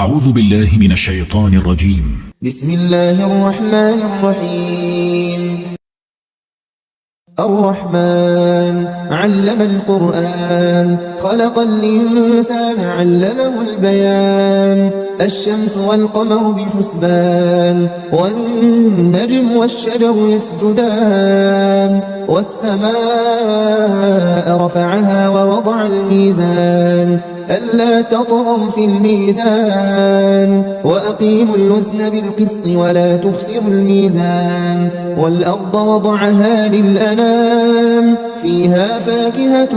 أعوذ بالله من الشيطان الرجيم. بسم الله الرحمن الرحيم. الرحمن علم القرآن خلق الإنسان علمه البيان الشمس والقمر بحسبان والنجم والشجر يسجدان والسماء رفعها ووضع الميزان ألا تطغوا في الميزان وأقيموا الوزن بالقسط ولا تخسروا الميزان والأرض وضعها للأنام فيها فاكهة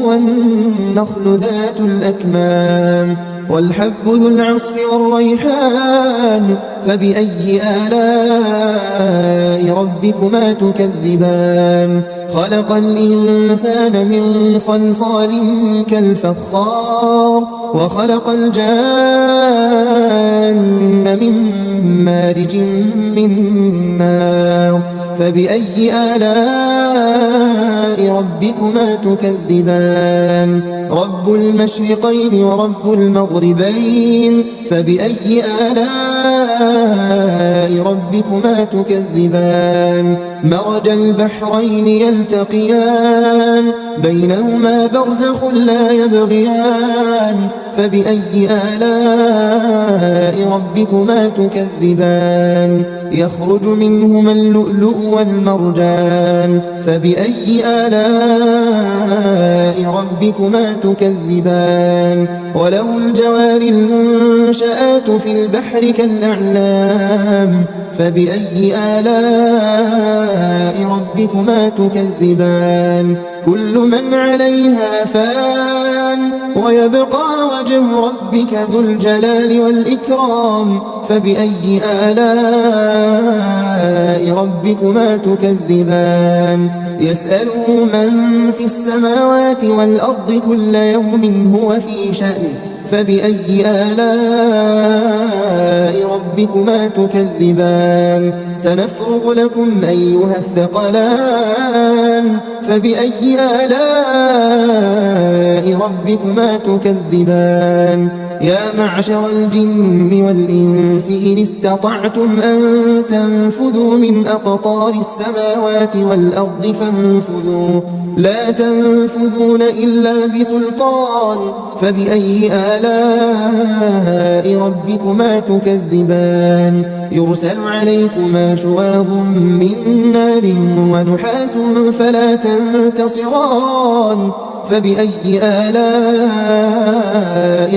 والنخل ذات الأكمام والحب ذو العصف والريحان فبأي آلاء ربكما تكذبان خلق الإنسان من صلصال كالفخار وخلق الجان من مارج من نار فبأي آلاء ربكما تكذبان رب المشرقين ورب المغربين فبأي آلاء ربكما تكذبان مرج البحرين يلتقيان بينهما برزخ لا يبغيان فبأي آلاء ربكما تكذبان يخرج منهما اللؤلؤ والمرجان فبأي آلاء ربكما تكذبان وله الجوار المنشآت في البحر كالأعلام فبأي آلاء ربكما تكذبان كل من عليها فان ويبقى وجه ربك ذو الجلال والإكرام فبأي آلاء ربكما تكذبان يسأله من في السماوات والأرض كل يوم هو في شأن فبأي آلاء ربكما تكذبان سنفرغ لكم أيها الثقلان فبأي آلاء ربكما تكذبان يا معشر الجن والإنس إن استطعتم أن تنفذوا من أقطار السماوات والأرض فانفذوا لا تنفذون إلا بسلطان فبأي آلاء ربكما تكذبان يرسل عليكما شواظ من نار ونحاس فلا تنتصران فبأي آلاء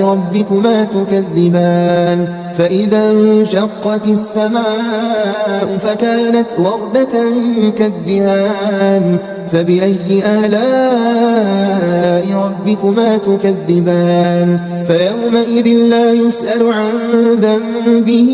ربكما تكذبان فإذا انشقت السماء فكانت وردة كالدهان فبأي آلاء ربكما تكذبان فيومئذ لا يسأل عن ذنبه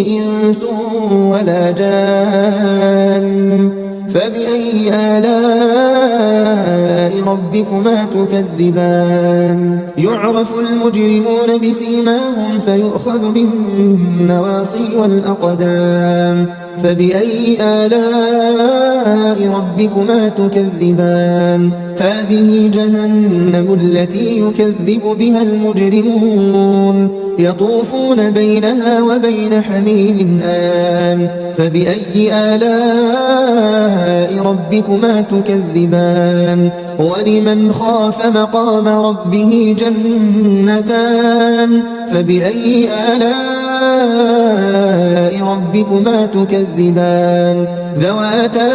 إنس ولا جان فبأي آلاء ربكما تكذبان يعرف المجرمون بسيماهم فيؤخذ بالنواصي والأقدام فبأي آلاء ربكما تكذبان هذه جهنم التي يكذب بها المجرمون يطوفون بينها وبين حميم آن فبأي آلاء ربكما تكذبان ولمن خاف مقام ربه جنتان فبأي آلاء ربكما تكذبان ذواتا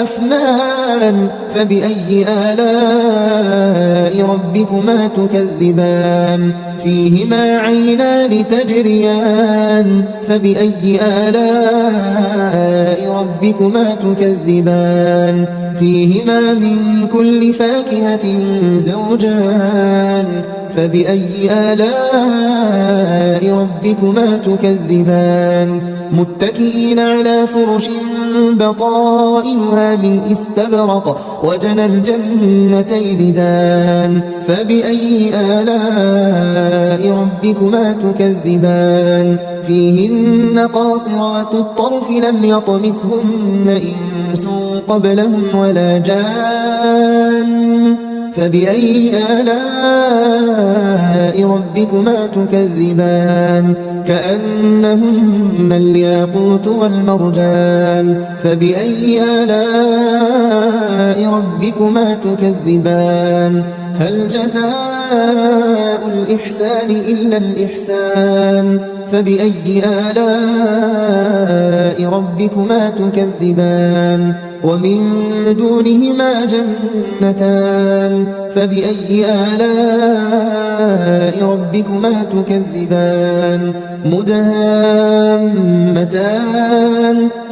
أفنان فبأي آلاء ربكما تكذبان فيهما عينان تجريان فبأي آلاء ربكما تكذبان فيهما من كل فاكهة زوجان فبأي آلاء ربكما تكذبان متكئين على فرش بطائنها من استبرق وجنى الجنتين دان فبأي آلاء ربكما تكذبان فيهن قاصرات الطرف لم يطمثهن إنس قبلهم ولا جان فبأي آلاء ربكما تكذبان كأنهن الياقوت والمرجان فبأي آلاء ربكما تكذبان هل جزاء الإحسان إلا الإحسان فبأي آلاء ربكما تكذبان ومن دونهما جنتان فبأي آلاء ربكما تكذبان مدهامتان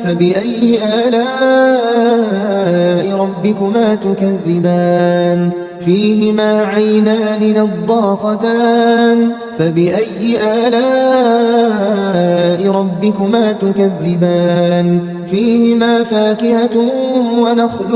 فبأي آلاء ربكما تكذبان فيهما عينان نضاختان فبأي آلاء ربكما تكذبان فيهما فاكهة ونخل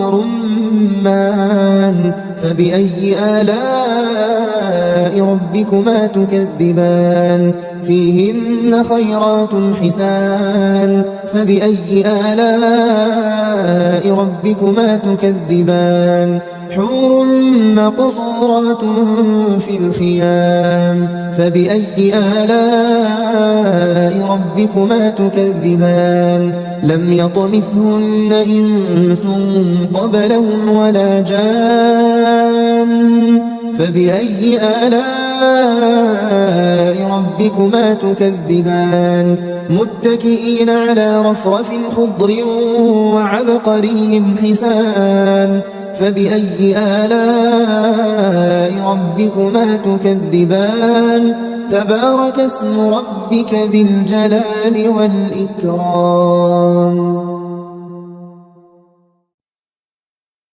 ورمان فبأي آلاء ربكما تكذبان فيهن خيرات حسان فبأي آلاء ربكما تكذبان حور مقصورات في الخيام فبأي آلاء ربكما تكذبان لم يطمثهن إنس قبلهم ولا جان فبأي آلاء ربكما تكذبان متكئين على رفرف خضر وعبقري حسان فبأي آلاء ربكما تكذبان تبارك اسم ربك ذي الجلال والإكرام